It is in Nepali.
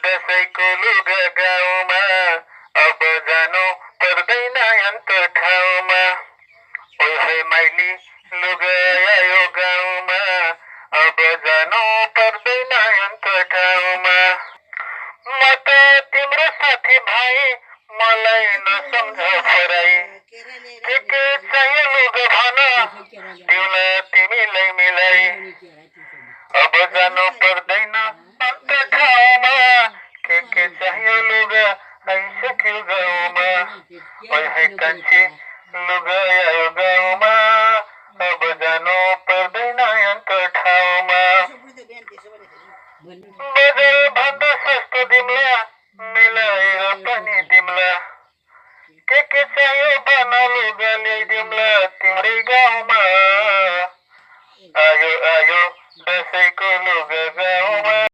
दसैँको लुगा गाउँमा अब जानु पर्दैन अन्त ठाउँमा ओहे माइली लुगा आयो गाउँमा अब जानु पर्दैन अन्त ठाउँमा म त तिम्रो साथी भाइ मलाई नसम्झ फराइ के चाहियो लुगा भन दिउला तिमीलाई मिलाई अब जानु पर्दैन अन्त ठाउँमा के चाहियो लुगा आइसक्यो गाउँमा ओहे कान्छी लुगा आयो गाउँमा अब जानु पर्दैन अन्त ठाउँमा बजार भन्दा सस्तो दिम्ला मिलाएर पनि दिम्ला के चाहियो भन लुगा ल्याइदिम्ला तिम्रै गाउँमा आयो आयो दसैँको लुगा